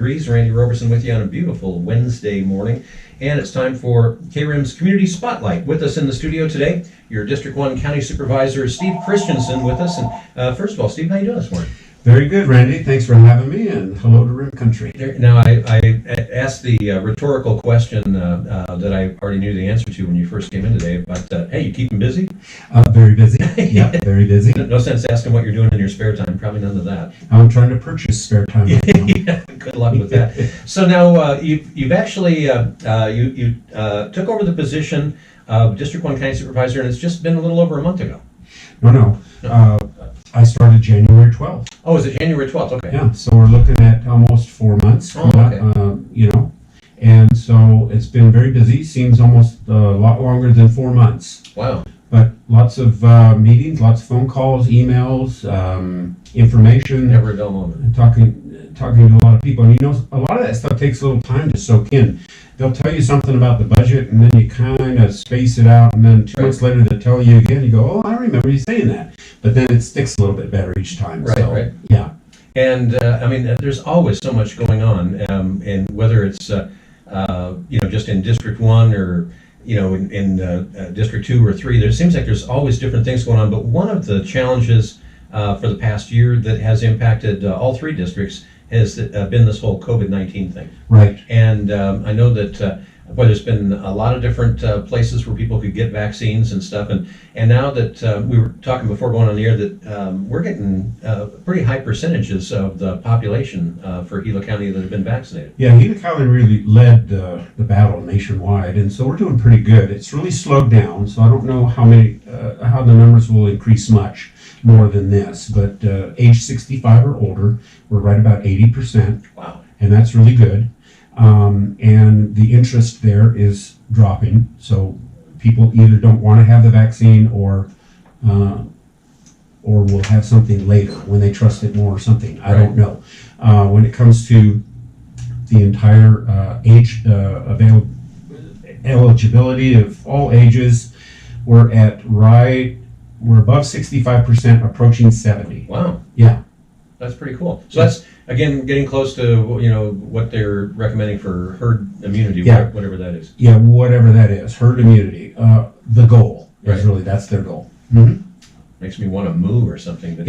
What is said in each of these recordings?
Randy Roberson with you on a beautiful Wednesday morning. And it's time for KRIM's Community Spotlight. With us in the studio today, your District 1 County Supervisor, Steve Christensen, with us. And first of all, Steve, how you doing this morning? Very good, Randy. Thanks for having me, and hello to RIM Country. Now, I asked the rhetorical question that I already knew the answer to when you first came in today, but hey, you keep them busy? Very busy. Yeah, very busy. No sense asking what you're doing in your spare time. Probably none of that. I'm trying to purchase spare time right now. Yeah, good luck with that. So now you've actually you took over the position of District 1 County Supervisor, and it's just been a little over a month ago. No. I started January 12th. Oh, is it January 12th? Okay. Yeah, so we're looking at almost 4 months. Oh, okay. And so it's been very busy. Seems almost a lot longer than 4 months. Wow. But lots of meetings, lots of phone calls, emails, information. Never a dull moment. Talking to a lot of people. And a lot of that stuff takes a little time to soak in. They'll tell you something about the budget, and then you kind of space it out, and then 2 months later they tell you again. You go, oh, I remember you saying that. But then it sticks a little bit better each time. Right. Yeah. And there's always so much going on, and whether it's just in District 1 or in District 2 or 3, there seems like there's always different things going on. But one of the challenges for the past year that has impacted all 3 districts has been this whole COVID-19 thing. Right. And I know that there's been a lot of different places where people could get vaccines and stuff, and now that we were talking before going on the air that we're getting pretty high percentages of the population for Gila County that have been vaccinated. Yeah, Gila County really led the battle nationwide, and so we're doing pretty good. It's really slowed down, so I don't know how the numbers will increase much more than this, but age 65 or older, we're right about 80%. Wow. And that's really good. And the interest there is dropping, so people either don't want to have the vaccine or will have something later when they trust it more or something. I don't know. When it comes to the entire age eligibility of all ages, we're above 65%, approaching 70. Wow. Yeah. That's pretty cool. So that's, again, getting close to, what they're recommending for herd immunity, whatever that is. Yeah, whatever that is, herd immunity. The goal is really, that's their goal. Mm-hmm. Makes me want to move or something. But,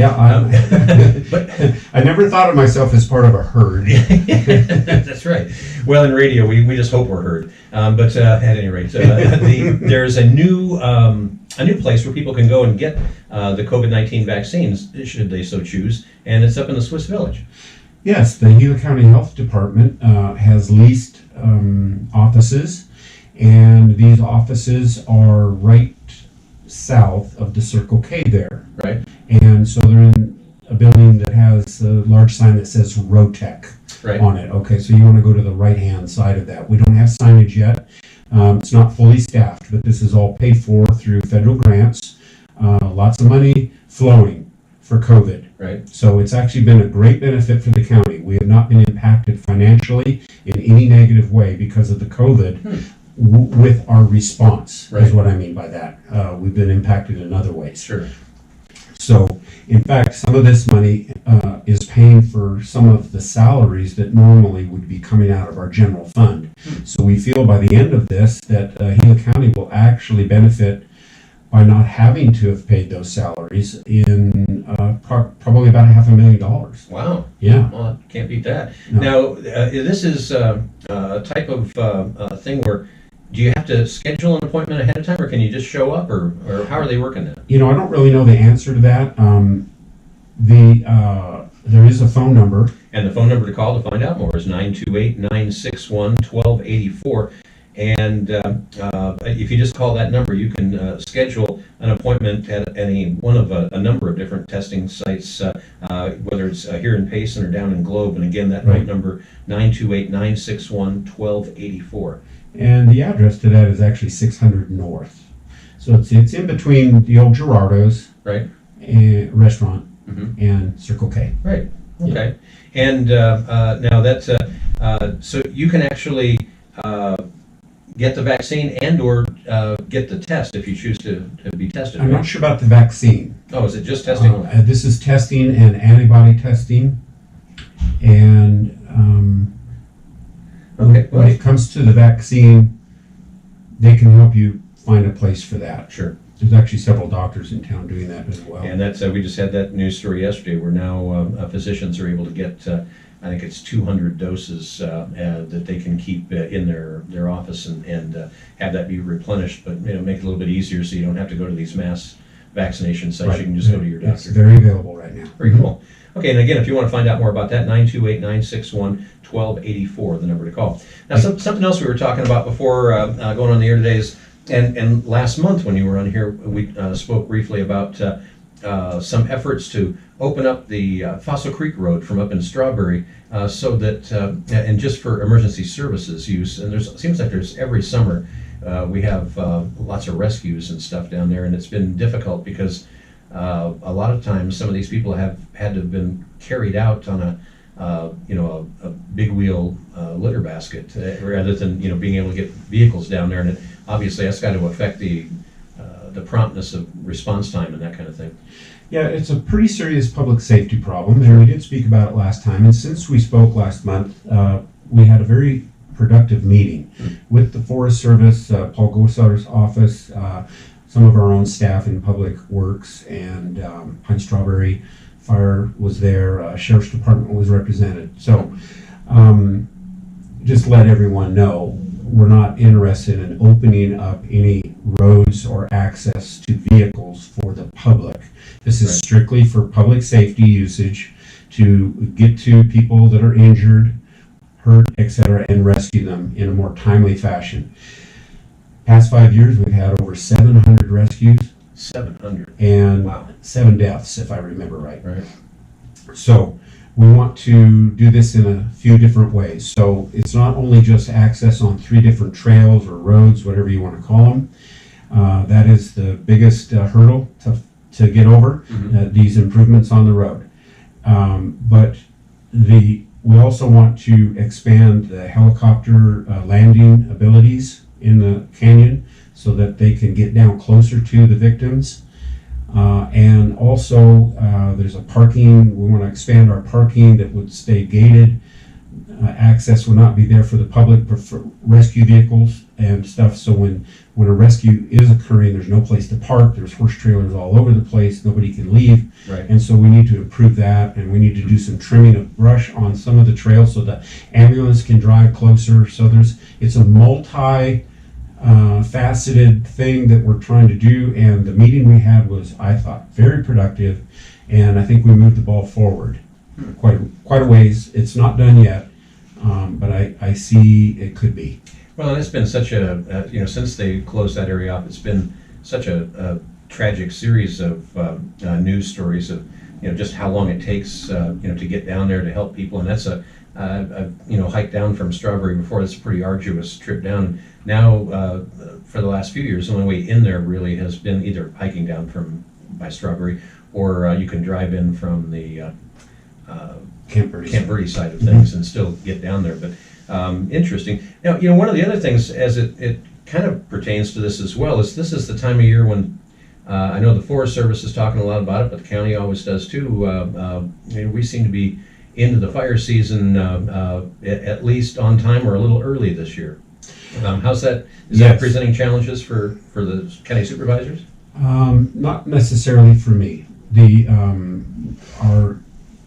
but I never thought of myself as part of a herd. That's right. Well, in radio, we just hope we're heard. But at any rate, there's a new place where people can go and get the COVID-19 vaccines, should they so choose, and it's up in the Swiss Village. Yes, the Gila County Health Department has leased offices, and these offices are right south of the Circle K there. Right. And so they're in a building that has a large sign that says Rotec on it. Okay, so you want to go to the right-hand side of that. We don't have signage yet. It's not fully staffed, but this is all paid for through federal grants. Lots of money flowing for COVID. Right. So it's actually been a great benefit for the county. We have not been impacted financially in any negative way because of the COVID with our response, is what I mean by that. We've been impacted in other ways. Sure. So, in fact, some of this money is paying for some of the salaries that normally would be coming out of our general fund. So we feel by the end of this that Gila County will actually benefit by not having to have paid those salaries in probably about $500,000. Wow. Yeah. Well, can't beat that. No. Now, this is a type of thing where, do you have to schedule an appointment ahead of time, or can you just show up, or how are they working that? I don't really know the answer to that. There is a phone number. And the phone number to call to find out more is 928-961-1284. And if you just call that number, you can schedule an appointment at any one of a number of different testing sites, whether it's here in Payson or down in Globe. And again, that phone number, 928-961-1284. And the address to that is actually 600 North. So it's in between the old Gerardo's restaurant and Circle K. Right. Okay. Yeah. And now that's so you can actually get the vaccine and or get the test if you choose to be tested. I'm not sure about the vaccine. Oh, is it just testing? This is testing and antibody testing. And comes to the vaccine, they can help you find a place for that. Sure. There's actually several doctors in town doing that as well. And that's we just had that news story yesterday where now physicians are able to get I think it's 200 doses that they can keep in their office and have that be replenished, but make it a little bit easier so you don't have to go to these mass vaccination sites. Right. You can just go to your It's doctor. very available right now. Very cool. Okay, and again, if you want to find out more about that, 928-961-1284, the number to call. Now, something else we were talking about before going on the air today is, and last month when you were on here, we spoke briefly about some efforts to open up the Fossil Creek Road from up in Strawberry so that, and just for emergency services use, and seems like there's every summer we have lots of rescues and stuff down there, and it's been difficult because a lot of times some of these people have had to have been carried out on a big wheel litter basket rather than being able to get vehicles down there, and obviously that's got to affect the promptness of response time and that kind of thing. Yeah, it's a pretty serious public safety problem, and we did speak about it last time. And since we spoke last month, we had a very productive meeting with the Forest Service, Paul Gosar's office, some of our own staff in Public Works, and Pine Strawberry Fire was there. Sheriff's Department was represented. So just let everyone know we're not interested in opening up any roads or access to vehicles for the public. This is strictly for public safety usage to get to people that are injured, hurt, etc., and rescue them in a more timely fashion. Past 5 years, we've had over 700 rescues. 700. And wow. 7 deaths, if I remember right. Right. So we want to do this in a few different ways. So it's not only just access on 3 different trails or roads, whatever you want to call them. That is the biggest hurdle to get over, these improvements on the road. But we also want to expand the helicopter landing abilities in the canyon so that they can get down closer to the victims. And also there's a parking, we want to expand our parking that would stay gated. Access will not be there for the public, but for rescue vehicles and stuff. So when a rescue is occurring, there's no place to park. There's horse trailers all over the place. Nobody can leave. Right. And so we need to improve that, and we need to do some trimming of brush on some of the trails so the ambulance can drive closer. So it's a faceted thing that we're trying to do, and the meeting we had was, I thought, very productive, and I think we moved the ball forward quite a ways. It's not done yet, but I see it could be. Well, and it's been such a since they closed that area off, it's been such a tragic series of news stories of just how long it takes to get down there to help people, and that's a hike down from Strawberry before. That's a pretty arduous trip down. Now, for the last few years, the only way in there really has been either hiking down by Strawberry, or you can drive in from the Camp Verde side of things and still get down there. But interesting. Now, one of the other things, as it kind of pertains to this as well, is this is the time of year when I know the Forest Service is talking a lot about it, but the county always does too. We seem to be into the fire season at least on time or a little early this year. How's that? Is that presenting challenges for the county supervisors? Not necessarily for me. Our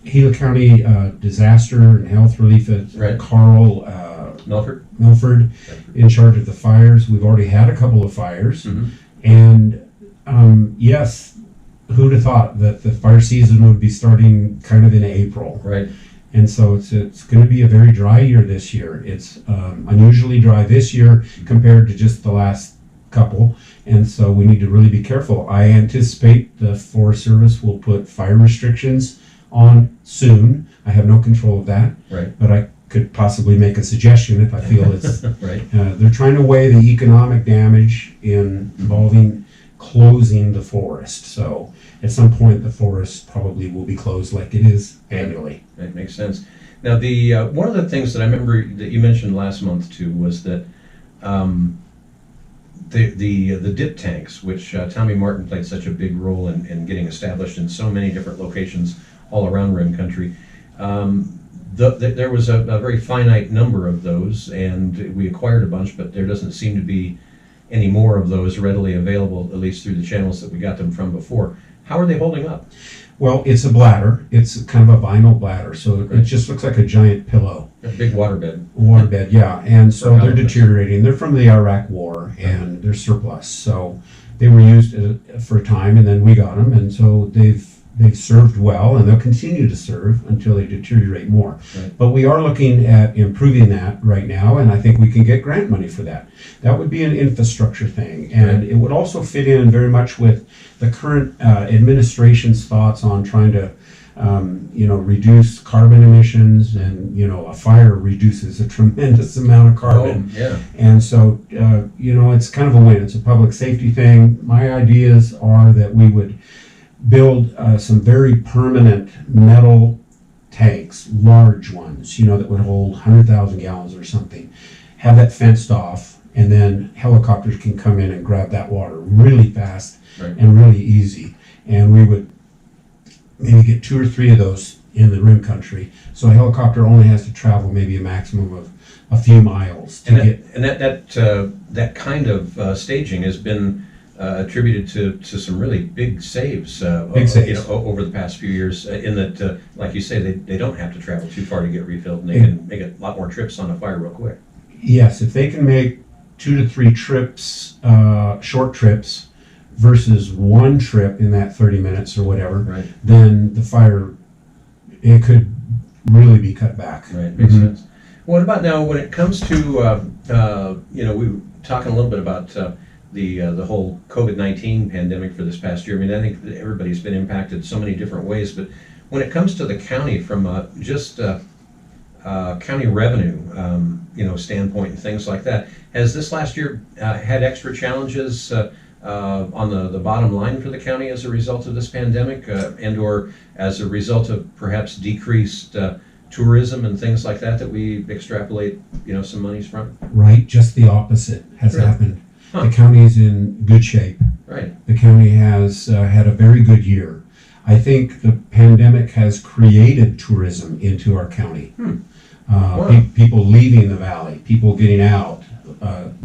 Gila County Disaster and Health Relief at Carl Milford in charge of the fires. We've already had a couple of fires, and yes, who'd have thought that the fire season would be starting kind of in April? Right. And so it's going to be a very dry year this year. It's unusually dry this year compared to just the last couple, and so we need to really be careful. I anticipate the Forest Service will put fire restrictions on soon. I have no control of that, but I could possibly make a suggestion if I feel it's right. They're trying to weigh the economic damage involving closing the forest. So at some point the forest probably will be closed like it is annually. That makes sense. Now the one of the things that I remember that you mentioned last month too was that the dip tanks, which Tommy Martin played such a big role in getting established in so many different locations all around Rim Country, there was a very finite number of those, and we acquired a bunch, but there doesn't seem to be any more of those readily available, at least through the channels that we got them from before. How are they holding up? Well, it's a bladder. It's kind of a vinyl bladder, so it just looks like a giant pillow. A big waterbed. Waterbed, yeah. And so they're deteriorating. They're from the Iraq War, and they're surplus. So they were used for a time, and then we got them, and so they've served well, and they'll continue to serve until they deteriorate more. Right. But we are looking at improving that right now, and I think we can get grant money for that. That would be an infrastructure thing, and Right. it would also fit in very much with the current administration's thoughts on trying to reduce carbon emissions, and a fire reduces a tremendous amount of carbon. Oh, yeah. And so, it's kind of a win. It's a public safety thing. My ideas are that we would build some very permanent metal tanks, large ones, that would hold 100,000 gallons or something. Have that fenced off, and then helicopters can come in and grab that water really fast Right. and really easy. And we would maybe get 2 or 3 of those in the rim country. So a helicopter only has to travel maybe a maximum of a few miles to get. And that kind of staging has been attributed to some really big saves, over the past few years. In that, like you say, they don't have to travel too far to get refilled, and they can make a lot more trips on a fire real quick. Yes, if they can make 2 to 3 trips, short trips, versus 1 trip in that 30 minutes or whatever, Right. then the fire, it could really be cut back. Right, makes sense. What about now when it comes to, we were talking a little bit about the whole COVID-19 pandemic for this past year. I mean, I think that everybody's been impacted so many different ways, but when it comes to the county from just county revenue, standpoint and things like that, has this last year had extra challenges on the bottom line for the county as a result of this pandemic, and or as a result of perhaps decreased tourism and things like that we extrapolate, some monies from? Right, just the opposite has Really? happened. Huh. The county is in good shape. Right. The county has had a very good year. I think the pandemic has created tourism into our county. Wow. People leaving the valley, people getting out,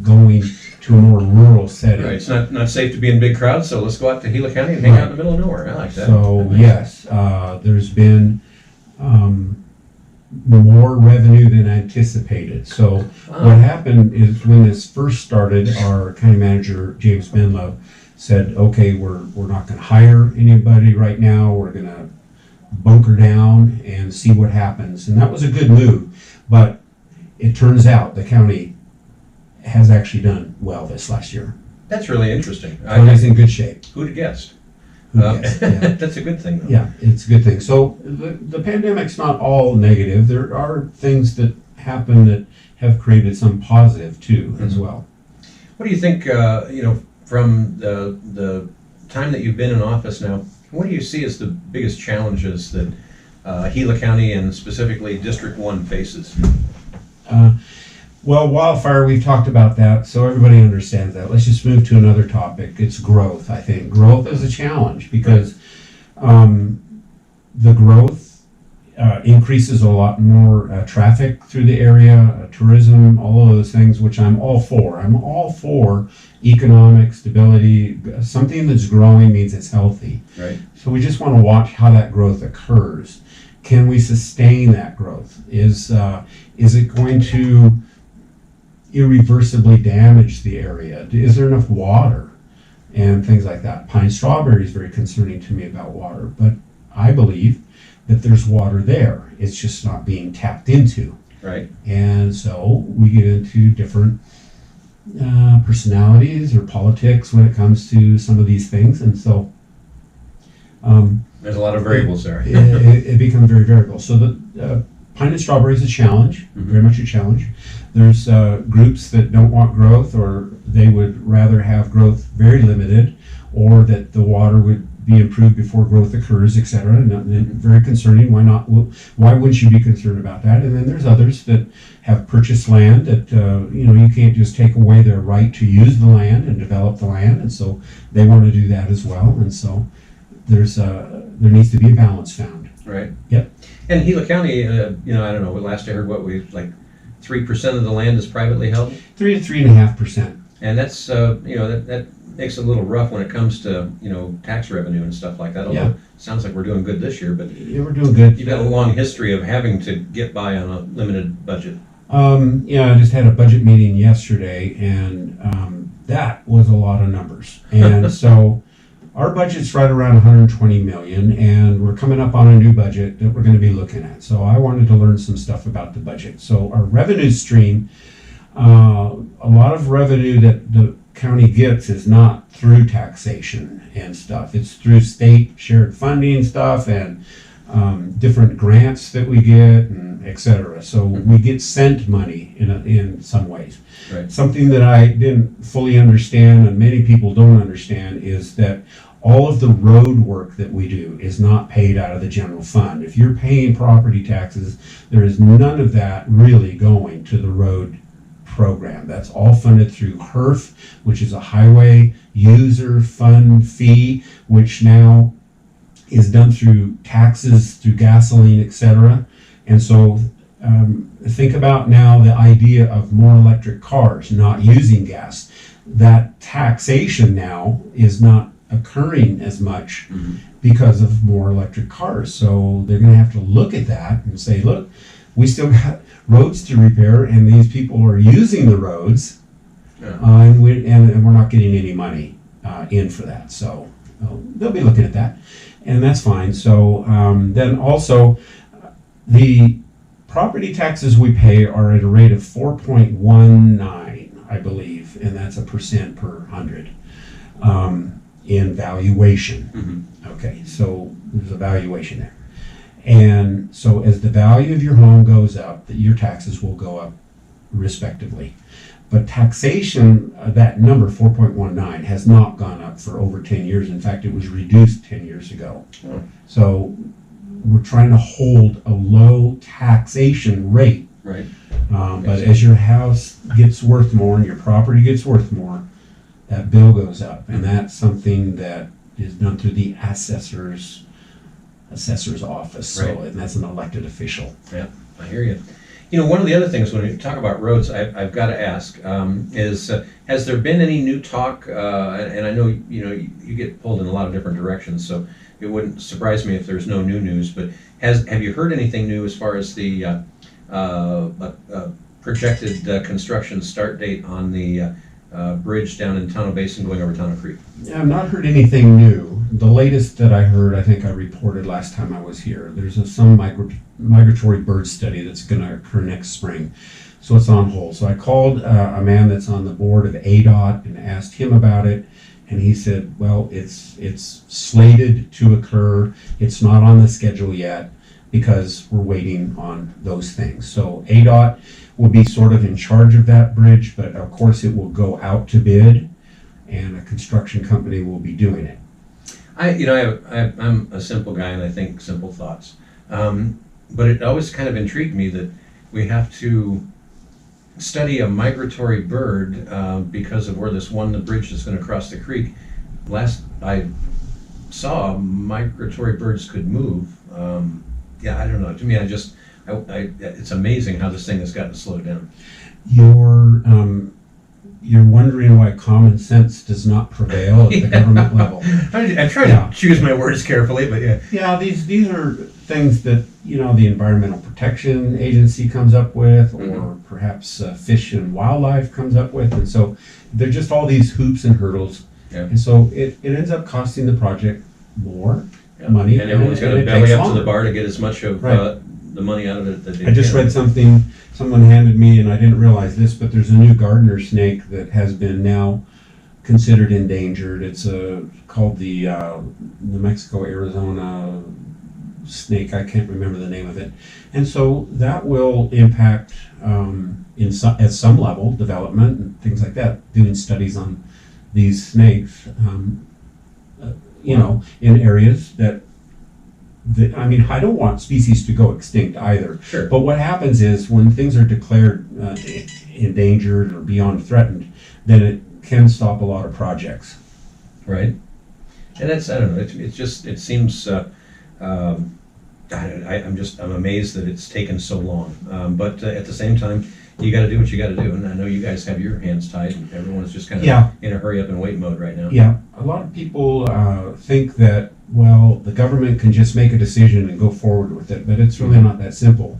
going to a more rural setting. Right. It's not safe to be in big crowds, so let's go out to Gila County and hang out in the middle of nowhere. I like that. So yes, there's been more revenue than anticipated. So what happened is when this first started, our county manager, James Menlo, said, okay, we're not going to hire anybody right now. We're going to bunker down and see what happens. And that was a good move. But it turns out the county has actually done well this last year. That's really interesting. County's in good shape. Who'd have guessed? Who guessed? Yeah. That's a good thing, though. Yeah, it's a good thing. So the pandemic's not all negative. There are things that happen that have created some positive too, as well. What do you think? From the time that you've been in office now, what do you see as the biggest challenges that Gila County and specifically District 1 faces? Well, wildfire, we've talked about that, so everybody understands that. Let's just move to another topic. It's growth, I think. Growth is a challenge because the growth increases a lot more traffic through the area, tourism, all of those things, which I'm all for. I'm all for economic stability. Something that's growing means it's healthy. Right. So we just want to watch how that growth occurs. Can we sustain that growth? Is it going to irreversibly damage the area? Is there enough water and things like that? Pine strawberry is very concerning to me about water, but I believe that there's water there. It's just not being tapped into. Right. And so we get into different personalities or politics when it comes to some of these things, and so there's a lot of variables there. it becomes very variable. So the pine and strawberry is a challenge, very much a challenge. There's groups that don't want growth, or they would rather have growth very limited, or that the water would be improved before growth occurs, etc. And very concerning. Why not? Why wouldn't you be concerned about that? And then there's others that have purchased land that you can't just take away their right to use the land and develop the land, and so they want to do that as well. And so there needs to be a balance found. Right. Yep. And Gila County, you know, I don't know, last I heard, what, we, like 3% of the land is privately held? 3 to 3.5%. And that's, you know, that makes it a little rough when it comes to, you know, tax revenue and stuff like that. Although Yeah. it sounds like we're doing good this year, but Yeah, we're doing good. you've got a long history of having to get by on a limited budget. Yeah, I just had a budget meeting yesterday, and that was a lot of numbers. And so our budget's right around 120 million, and we're coming up on a new budget that we're going to be looking at. So I wanted to learn some stuff about the budget. So our revenue stream, a lot of revenue that the county gets is not through taxation and stuff. It's through state shared funding stuff and different grants that we get, and et cetera. So we get sent money in some ways. Right. Something that I didn't fully understand, and many people don't understand, is that all of the road work that we do is not paid out of the general fund. If you're paying property taxes, there is none of that really going to the road program. That's all funded through HERF, which is a highway user fund fee, which now is done through taxes, through gasoline, etc. And so think about now the idea of more electric cars not using gas. That taxation now is not occurring as much because of more electric cars. So they're going to have to look at that and say, look, we still got roads to repair, and these people are using the roads, and we're not getting any money in for that. So they'll be looking at that, and that's fine. So then also the property taxes we pay are at a rate of 4.19, I believe, and that's a percent per 100 in valuation. Okay, so there's a valuation there. And so as the value of your home goes up, your taxes will go up respectively. But taxation, that number 4.19 has not gone up for over 10 years. In fact, it was reduced 10 years ago. So we're trying to hold a low taxation rate. Right. But as your house gets worth more and your property gets worth more, that bill goes up. And that's something that is done through the assessor's office. So, Right. and that's an elected official. Yeah, I hear you. You know, one of the other things when we talk about roads, I've got to ask, is has there been any new talk? And I know you get pulled in a lot of different directions, so it wouldn't surprise me if there's no new news. But have you heard anything new as far as the projected construction start date on the bridge down in Tonto Basin going over Tonto Creek? Yeah, I've not heard anything new. The latest that I heard, I think I reported last time I was here, there's some migratory bird study that's going to occur next spring. So it's on hold. So I called a man that's on the board of ADOT and asked him about it. And he said, well, it's slated to occur. It's not on the schedule yet because we're waiting on those things. So ADOT will be sort of in charge of that bridge, but of course it will go out to bid, and a construction company will be doing it. I'm a simple guy, and I think simple thoughts. But it always kind of intrigued me that we have to study a migratory bird because of where the bridge is going to cross the creek. Last I saw, migratory birds could move. I don't know. To me, it's amazing how this thing has gotten slowed down. You're wondering why common sense does not prevail at the government level. I'm trying to choose my words carefully, but yeah. Yeah, these are things that the Environmental Protection Agency comes up with, or perhaps Fish and Wildlife comes up with, and so they're just all these hoops and hurdles, and so it ends up costing the project more money, and everyone's got to belly up to the bar to get as much of the money out of it that they I just read something someone handed me, and I didn't realize this, but there's a new gardener snake that has been now considered endangered. It's called the New Mexico Arizona snake. I can't remember the name of it, and so that will impact at some level development and things like that. Doing studies on these snakes, in areas that I don't want species to go extinct either. Sure. But what happens is when things are declared endangered or beyond threatened, then it can stop a lot of projects. Right. And that's, I don't know, it seems I'm amazed that it's taken so long. But at the same time, you got to do what you got to do, and I know you guys have your hands tied, and everyone's just kind of Yeah. in a hurry up and wait mode right now. Yeah, a lot of people think that, well, the government can just make a decision and go forward with it, but it's really not that simple.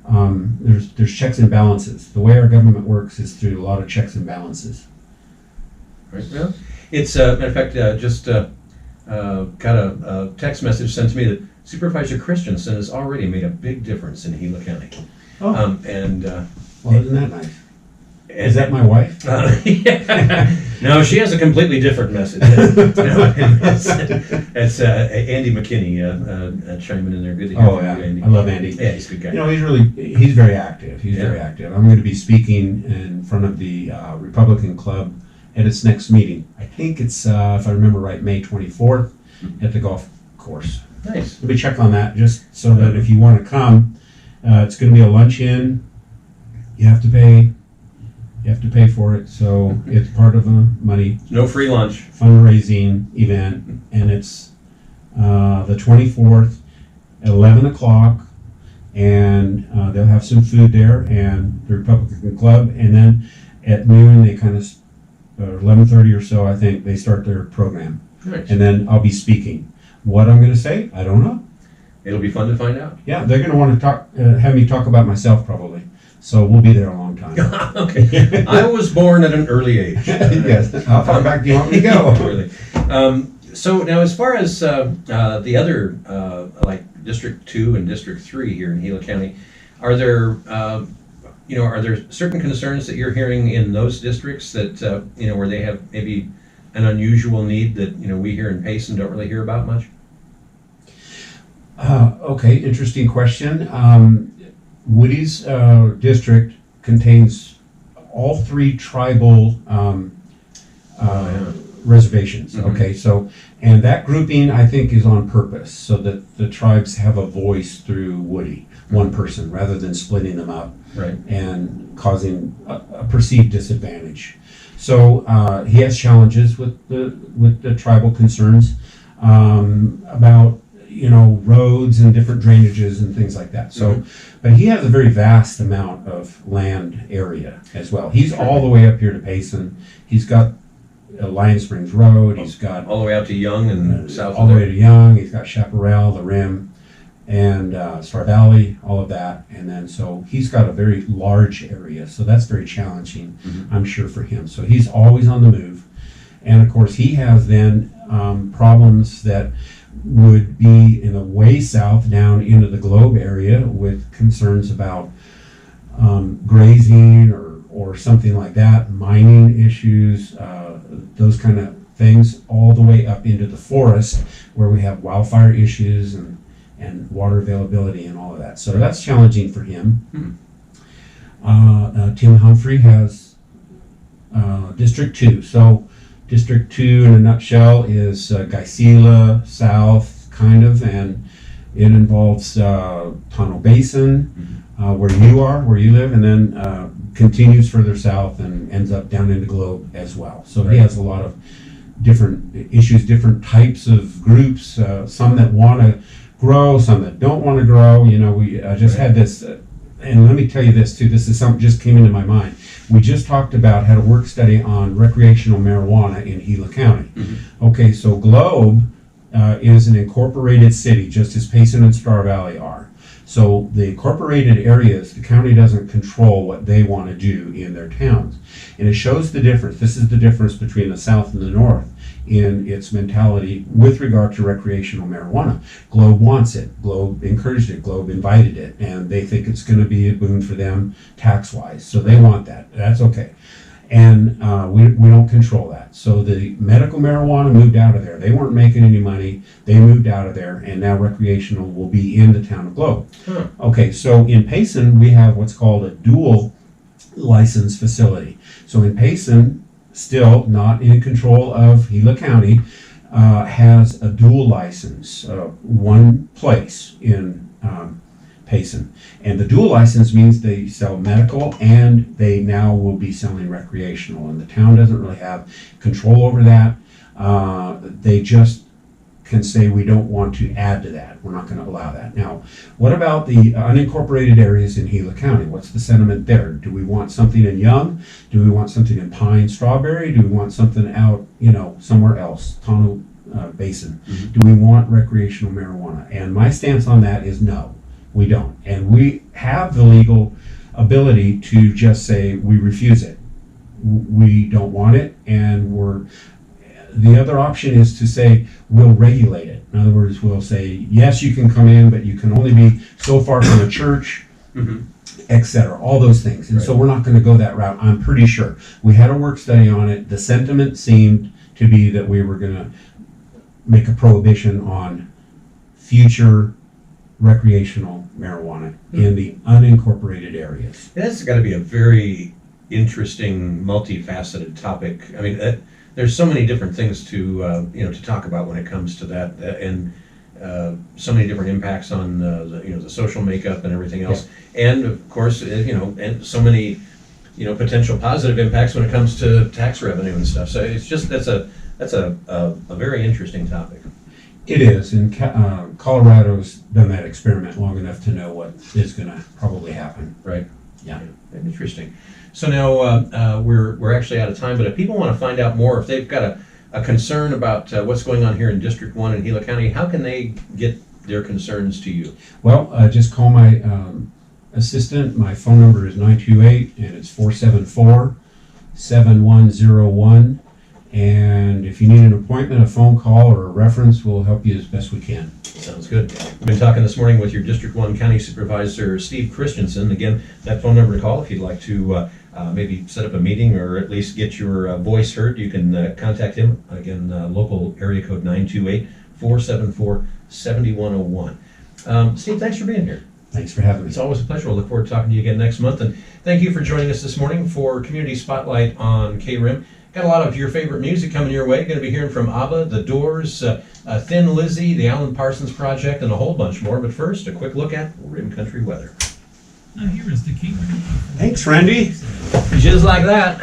There's checks and balances. The way our government works is through a lot of checks and balances. Right. Well, it's matter of fact, just got a text message sent to me that Supervisor Christensen has already made a big difference in Gila County. Oh, well, isn't that nice? Is that my wife? Yeah. No, she has a completely different message. No, it's Andy McKinney chiming in there. Good to hear Oh from yeah, you, Andy. I love Andy. Yeah, he's a good guy. You know, he's very active. He's Yeah. very active. I'm going to be speaking in front of the Republican Club at its next meeting. I think it's, if I remember right, May 24th at the golf course. Nice. Let me check on that, just so that if you want to come, it's going to be a luncheon. You have to pay. You have to pay for it, so it's part of a money No free lunch. fundraising event, and it's the 24th at 11 o'clock, and they'll have some food there, and the Republican Club, and then at noon they kind of, 11:30 or so, I think, they start their program, Nice. and then I'll be speaking. What I'm going to say, I don't know. It'll be fun to find out. Yeah, they're going to want to talk, have me talk about myself probably, so we'll be there a long time. Okay. I was born at an early age. Yes. How far back do you want me to go? Really. So now, as far as the other, like District 2 and District 3 here in Gila County, are there, are there certain concerns that you're hearing in those districts that, where they have maybe an unusual need that, we here in Payson don't really hear about much? Okay, interesting question. Woody's district contains all three tribal reservations. Mhm. Okay, so, and that grouping I think is on purpose so that the tribes have a voice through Woody, one person, rather than splitting them up Right. and causing a perceived disadvantage. So he has challenges with the tribal concerns about roads and different drainages and things like that. So, but he has a very vast amount of land area as well. He's all the way up here to Payson. He's got Lion Springs Road. He's got All the way out to Young and south all of the there. way to Young. He's got Chaparral, the Rim, and Star Valley, all of that. And then so he's got a very large area. So that's very challenging, I'm sure, for him. So he's always on the move. And of course, he has then problems that would be in the way south down into the Globe area with concerns about grazing or something like that, mining issues, those kind of things, all the way up into the forest where we have wildfire issues and water availability and all of that. So that's challenging for him. Tim Humphrey has District 2. So District 2 in a nutshell is Gaisela South, kind of, and it involves Tonto Basin, where you live, and then continues further south and ends up down into Globe as well. So he has a lot of different issues, different types of groups, some that want to grow, some that don't want to grow. We just had this, and let me tell you this too, this is something just came into my mind. We just talked about, had a work study on recreational marijuana in Gila County. Okay, so Globe is an incorporated city, just as Payson and Star Valley are. So the incorporated areas, the county doesn't control what they want to do in their towns. And it shows the difference. This is the difference between the South and the North in its mentality with regard to recreational marijuana. Globe wants it. Globe encouraged it. Globe invited it. And they think it's going to be a boon for them tax-wise. So they want that. That's okay. And we don't control that. So the medical marijuana moved out of there. They weren't making any money. They moved out of there, and now recreational will be in the town of Globe. Okay, so in Payson, we have what's called a dual license facility. So in Payson, still not in control of Gila County, has a dual license, one place in Payson. And the dual license means they sell medical and they now will be selling recreational. And the town doesn't really have control over that. They just can say we don't want to add to that. We're not going to allow that. Now, what about the unincorporated areas in Gila County? What's the sentiment there? Do we want something in Young? Do we want something in Pine, Strawberry? Do we want something out, somewhere else, Tano Basin? Mhm. Do we want recreational marijuana? And my stance on that is no, we don't. And we have the legal ability to just say we refuse it. We don't want it, and the other option is to say we'll regulate it. In other words, we'll say, yes, you can come in, but you can only be so far from a church, Mhm. etc. All those things. And so we're not going to go that route, I'm pretty sure. We had a work study on it. The sentiment seemed to be that we were going to make a prohibition on future recreational marijuana in the unincorporated areas. That's got to be a very interesting, multifaceted topic. I mean, there's so many different things to talk about when it comes to that, and so many different impacts on the social makeup and everything else, and of course, and so many potential positive impacts when it comes to tax revenue and stuff. So it's just that's a very interesting topic. It is, and Colorado's done that experiment long enough to know what is going to probably happen. Right. Yeah. Interesting. So now we're actually out of time, but if people want to find out more, if they've got a concern about what's going on here in District 1 in Gila County, how can they get their concerns to you? Well, just call my assistant. My phone number is 928, and it's 474-7101. And if you need an appointment, a phone call, or a reference, we'll help you as best we can. Sounds good. We've been talking this morning with your District 1 County Supervisor, Steve Christensen. Again, that phone number to call if you'd like to maybe set up a meeting or at least get your voice heard. You can contact him. Again, local area code 928-474-7101. Steve, thanks for being here. Thanks for having me. It's always a pleasure. We'll look forward to talking to you again next month. And thank you for joining us this morning for Community Spotlight on KRIM. Got a lot of your favorite music coming your way. Going to be hearing from ABBA, The Doors, Thin Lizzy, the Alan Parsons Project, and a whole bunch more. But first, a quick look at Rim Country weather. Now here is the KRIM. Thanks, Randy. Just like that.